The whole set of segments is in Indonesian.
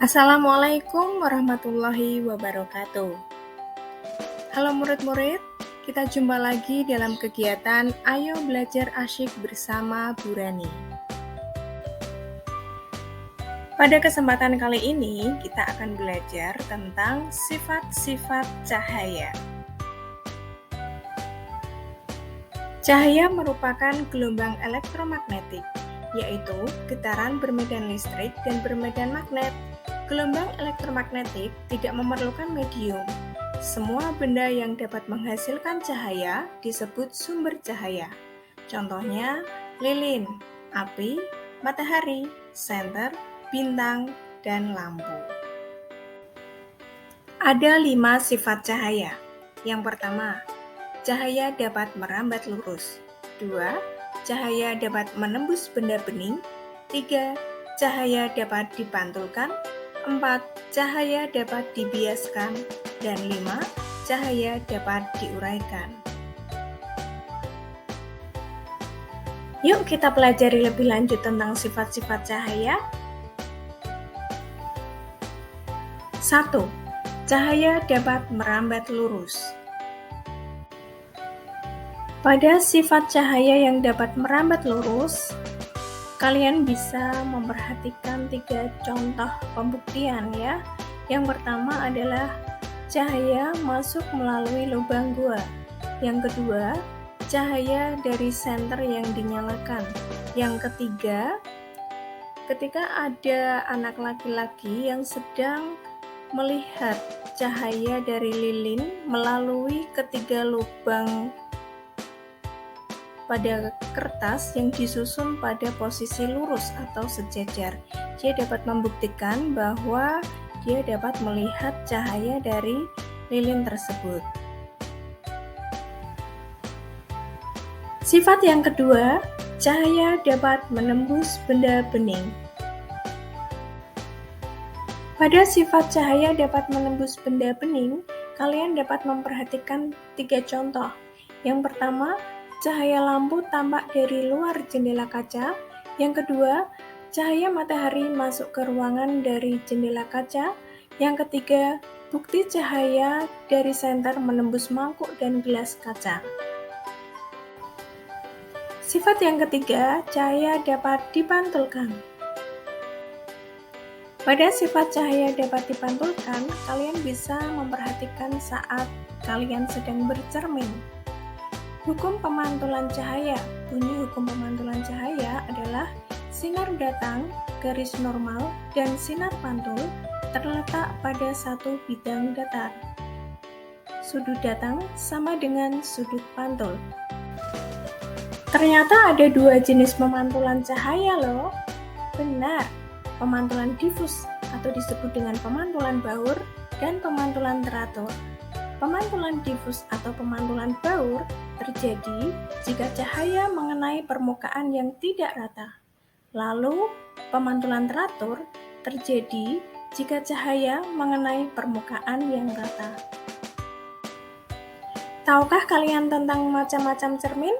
Assalamualaikum warahmatullahi wabarakatuh. Halo murid-murid, kita jumpa lagi dalam kegiatan Ayo Belajar Asyik bersama Bu Rani. Pada kesempatan kali ini, kita akan belajar tentang sifat-sifat cahaya. Cahaya merupakan gelombang elektromagnetik, yaitu getaran bermedan listrik dan bermedan magnet. Gelombang elektromagnetik tidak memerlukan medium. Semua benda yang dapat menghasilkan cahaya disebut sumber cahaya. Contohnya, lilin, api, matahari, senter, bintang, dan lampu. Ada 5 sifat cahaya. Yang pertama, cahaya dapat merambat lurus. 2. Cahaya dapat menembus benda bening. 3. Cahaya dapat dipantulkan. 4. Cahaya dapat dibiaskan. Dan 5. Cahaya dapat diuraikan. Yuk kita pelajari lebih lanjut tentang sifat-sifat cahaya. 1. Cahaya dapat merambat lurus. Pada sifat cahaya yang dapat merambat lurus, kalian bisa memperhatikan 3 contoh pembuktian ya. Yang pertama adalah cahaya masuk melalui lubang gua. Yang kedua, cahaya dari senter yang dinyalakan. Yang ketiga, ketika ada anak laki-laki yang sedang melihat cahaya dari lilin melalui ketiga lubang pada kertas yang disusun pada posisi lurus atau sejajar. Dia dapat membuktikan bahwa dia dapat melihat cahaya dari lilin tersebut. Sifat yang kedua, cahaya dapat menembus benda bening. Pada sifat cahaya dapat menembus benda bening, kalian dapat memperhatikan 3 contoh. Yang pertama, cahaya lampu tampak dari luar jendela kaca. Yang kedua, cahaya matahari masuk ke ruangan dari jendela kaca. Yang ketiga, bukti cahaya dari senter menembus mangkuk dan gelas kaca. Sifat yang ketiga, cahaya dapat dipantulkan. Pada sifat cahaya dapat dipantulkan, kalian bisa memperhatikan saat kalian sedang bercermin. Hukum pemantulan cahaya. Bunyi hukum pemantulan cahaya adalah sinar datang, garis normal, dan sinar pantul terletak pada satu bidang datar. Sudut datang sama dengan sudut pantul. Ternyata ada 2 jenis pemantulan cahaya loh. Benar, pemantulan difus atau disebut dengan pemantulan baur dan pemantulan teratur. Pemantulan difus atau pemantulan baur terjadi jika cahaya mengenai permukaan yang tidak rata. Lalu, pemantulan teratur terjadi jika cahaya mengenai permukaan yang rata. Tahukah kalian tentang macam-macam cermin?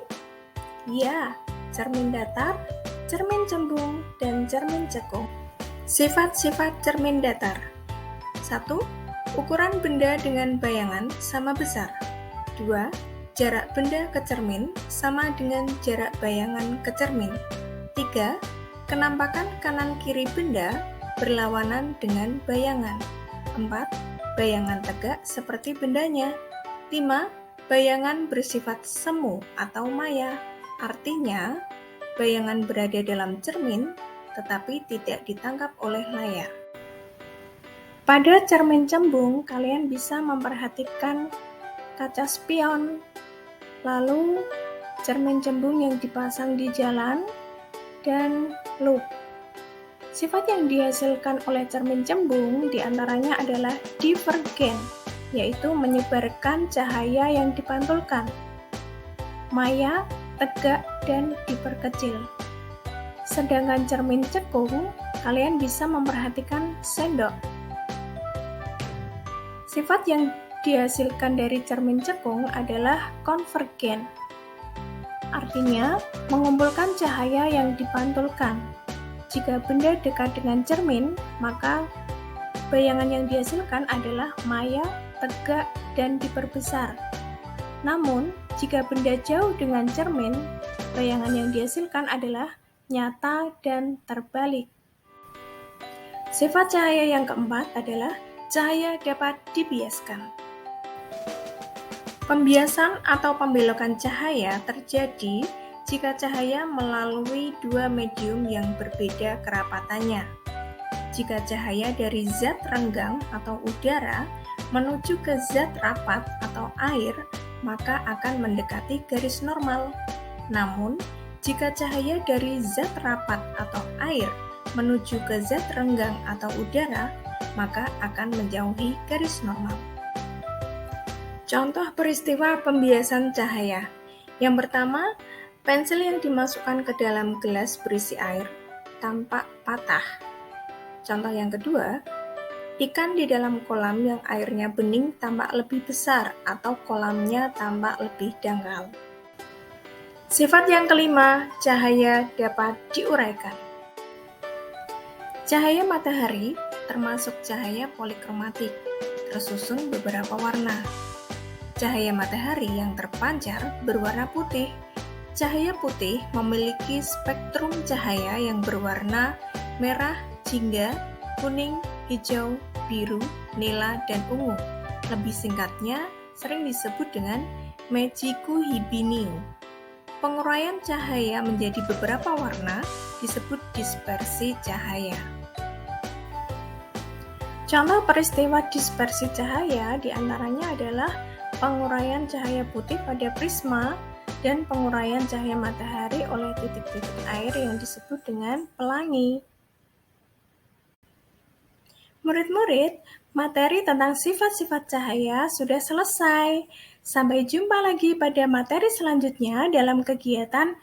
Ya, cermin datar, cermin cembung, dan cermin cekung. Sifat-sifat cermin datar. 1. Ukuran benda dengan bayangan sama besar. 2. Jarak benda ke cermin sama dengan jarak bayangan ke cermin. 3. Kenampakan kanan-kiri benda berlawanan dengan bayangan. 4. Bayangan tegak seperti bendanya. 5. Bayangan bersifat semu atau maya. Artinya, bayangan berada dalam cermin tetapi tidak ditangkap oleh layar. Pada cermin cembung, kalian bisa memperhatikan kaca spion, lalu cermin cembung yang dipasang di jalan, dan loop. Sifat yang dihasilkan oleh cermin cembung diantaranya adalah divergen, yaitu menyebarkan cahaya yang dipantulkan. Maya, tegak, dan diperkecil. Sedangkan cermin cekung, kalian bisa memperhatikan sendok. Sifat yang dihasilkan dari cermin cekung adalah konvergen. Artinya, mengumpulkan cahaya yang dipantulkan. Jika benda dekat dengan cermin, maka bayangan yang dihasilkan adalah maya, tegak, dan diperbesar. Namun, jika benda jauh dengan cermin, bayangan yang dihasilkan adalah nyata dan terbalik. Sifat cahaya yang keempat adalah cahaya dapat dibiaskan. Pembiasan atau pembelokan cahaya terjadi jika cahaya melalui dua medium yang berbeda kerapatannya. Jika cahaya dari zat renggang atau udara menuju ke zat rapat atau air, maka akan mendekati garis normal. Namun, jika cahaya dari zat rapat atau air menuju ke zat renggang atau udara, maka akan menjauhi garis normal. Contoh peristiwa pembiasan cahaya. Yang pertama, pensil yang dimasukkan ke dalam gelas berisi air tampak patah. Contoh yang kedua, ikan di dalam kolam yang airnya bening tampak lebih besar atau kolamnya tampak lebih dangkal. Sifat yang kelima, cahaya dapat diuraikan. Cahaya matahari termasuk cahaya polikromatik, tersusun beberapa warna. Cahaya matahari yang terpancar berwarna putih. Cahaya putih memiliki spektrum cahaya yang berwarna merah, jingga, kuning, hijau, biru, nila, dan ungu. Lebih singkatnya, sering disebut dengan Mechiku Hibiniu. Penguraian cahaya menjadi beberapa warna disebut dispersi cahaya. Contoh peristiwa dispersi cahaya diantaranya adalah penguraian cahaya putih pada prisma dan penguraian cahaya matahari oleh titik-titik air yang disebut dengan pelangi. Murid-murid, materi tentang sifat-sifat cahaya sudah selesai. Sampai jumpa lagi pada materi selanjutnya dalam kegiatan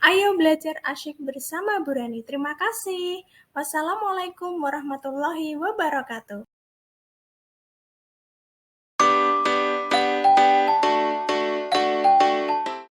Ayo Belajar Asyik bersama Bu Rani. Terima kasih. Wassalamualaikum warahmatullahi wabarakatuh.